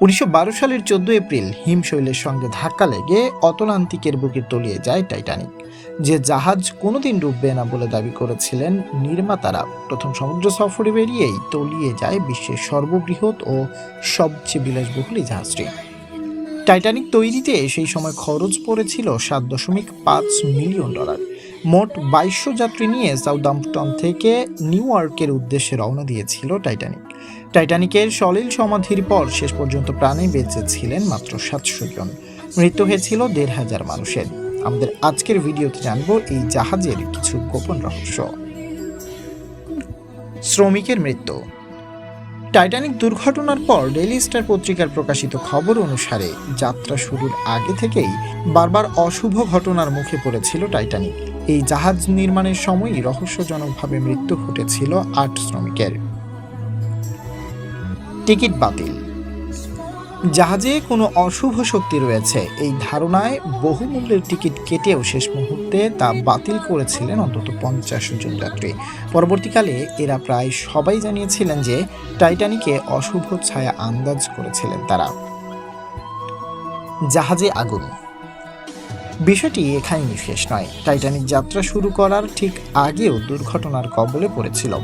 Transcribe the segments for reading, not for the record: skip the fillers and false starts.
1912 সালের 14 এপ্রিল হিমশৈলের সঙ্গে ধাক্কা লেগে অতলান্তিকের বুকে তলিয়ে যায় টাইটানিক। যে জাহাজ কোনোদিন ডুববে না বলে দাবি করেছিলেন নির্মাতারা, প্রথম সমুদ্র সফরে বেরিয়েই তলিয়ে যায় বিশ্বের সর্ববৃহৎ ও সবচেয়ে বিলাসবহুল এই জাহাজটি। টাইটানিক তৈরিতে সেই সময় খরচ পড়েছিল $7.5 মিলিয়ন। মোট 2200 যাত্রী নিয়ে সাউদাম্পটন থেকে নিউ ইয়র্কের উদ্দেশ্যে রওনা দিয়েছিল টাইটানিক। টাইটানিকের সলিল সমাধির পর শেষ পর্যন্ত প্রাণে বেঁচে ছিলেন মাত্র 700 জন। মৃত্যু হয়েছিল 1,500 মানুষের। আমাদের আজকের ভিডিওতে জানবো এই জাহাজের কিছু গোপন রহস্য। শ্রমিকের মৃত্যু। টাইটানিক দুর্ঘটনার পর ডেইলি স্টার পত্রিকার প্রকাশিত খবর অনুসারে যাত্রা শুরুর আগে থেকেই বারবার অশুভ ঘটনার মুখে পড়েছিল টাইটানিক। এই জাহাজ নির্মাণের সময়ই রহস্যজনকভাবে মৃত্যু ঘটেছিল 8 শ্রমিকের। টিকিট বাতিল। জাহাজে কোনো অশুভ শক্তি রয়েছে এই ধারণায় বহুমূল্যের টিকিট কেটেও শেষ মুহূর্তে তা বাতিল করেছিলেন অন্তত 50 জন যাত্রী। পরবর্তীকালে এরা প্রায় সবাই জানিয়েছিলেন যে টাইটানিকে অশুভ ছায়া আন্দাজ করেছিলেন তারা। জাহাজে আগুন। বিষয়টি এখানেই শেষ নয়। টাইটানিক যাত্রা শুরু করার ঠিক আগেও দুর্ঘটনার কবলে পড়েছিল।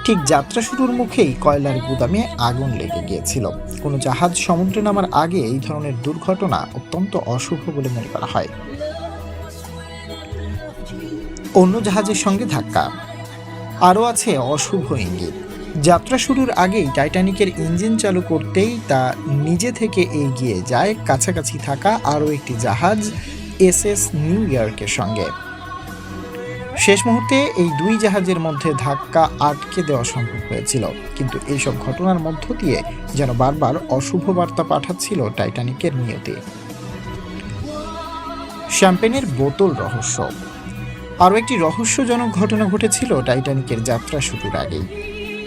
ঠিক যাত্রা শুরুর মুখেই কয়লার গুদামে আগুন লেগে গিয়েছিল। কোনো জাহাজ সমুদ্রে নামার আগে এই ধরনের দুর্ঘটনা অত্যন্ত অশুভ বলে মনে করা হয়। অন্য জাহাজের সঙ্গে ধাক্কা। আরও আছে অশুভ ইঙ্গিত। যাত্রা শুরুর আগেই টাইটানিকের ইঞ্জিন চালু করতেই তা নিজে থেকে এগিয়ে যায় কাছাকাছি থাকা আরও একটি জাহাজ এসএস নিউ ইয়র্কের সঙ্গে। শেষ মুহূর্তে এই দুই জাহাজের মধ্যে ধাক্কা আটকে দেওয়া সম্ভব হয়েছিল, কিন্তু এইসব ঘটনার মধ্য দিয়ে যেন বারবার অশুভ বার্তা পাঠাচ্ছিল টাইটানিকের নিয়তি। শ্যাম্পেনের বোতল রহস্য। আরও একটি রহস্যজনক ঘটনা ঘটেছিল টাইটানিকের যাত্রা শুরুর আগেই।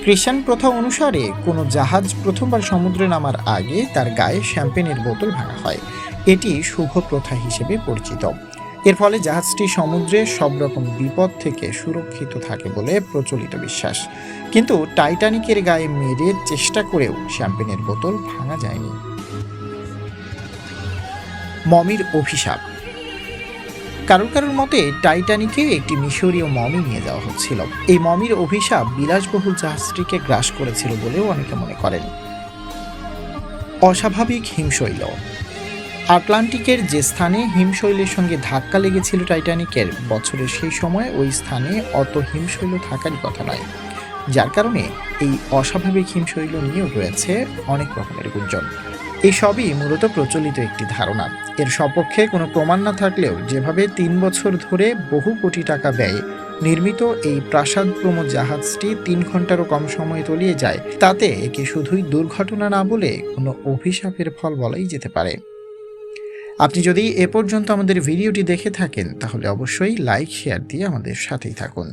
খ্রিস্টান প্রথা অনুসারে কোনো জাহাজ প্রথমবার সমুদ্রে নামার আগে তার গায়ে শ্যাম্পেনের বোতল ভাঙা হয়। এটি শুভ প্রথা হিসেবে পরিচিত। এর ফলে জাহাজটি সমুদ্রে সব রকম বিপদ থেকে সুরক্ষিত থাকে বলে প্রচলিত বিশ্বাস। কিন্তু টাইটানিকের গায়ে মেরে চেষ্টা করেও শ্যাম্পেনের বোতল ভাঙা যায়নি। মমির অভিশাপ। কারোর মতে টাইটানিকে একটি মিশরীয় মমি নিয়ে যাওয়া হচ্ছিল। এই মমির অভিশাপ বিলাসবহুল জাহাজটিকে গ্রাস করেছিল বলেও অনেকে মনে করেন। অস্বাভাবিক হিমশৈল। আটলান্টিকের যে স্থানে হিমশৈলের সঙ্গে ধাক্কা লেগেছিল টাইটানিকের, বছরের সেই সময় ওই স্থানে অত হিমশৈল থাকারই কথা নয়, যার কারণে এই অস্বাভাবিক হিমশৈল নিয়েও রয়েছে অনেক রকমের গুঞ্জন। এই সবই মূলত প্রচলিত একটি ধারণা। এর সপক্ষে কোনো প্রমাণ না থাকলেও যেভাবে 3 বছর ধরে বহু কোটি টাকা ব্যয়ে নির্মিত এই প্রাসাদপ্রম জাহাজটি 3 ঘন্টারও কম সময়ে তলিয়ে যায়, তাতে একে শুধুই দুর্ঘটনা না বলে কোনো অভিশাপের ফল বলাই যেতে পারে। আপনি যদি এ পর্যন্ত আমাদের ভিডিওটি দেখে থাকেন তাহলে অবশ্যই লাইক শেয়ার দিয়ে আমাদের সাথেই থাকুন।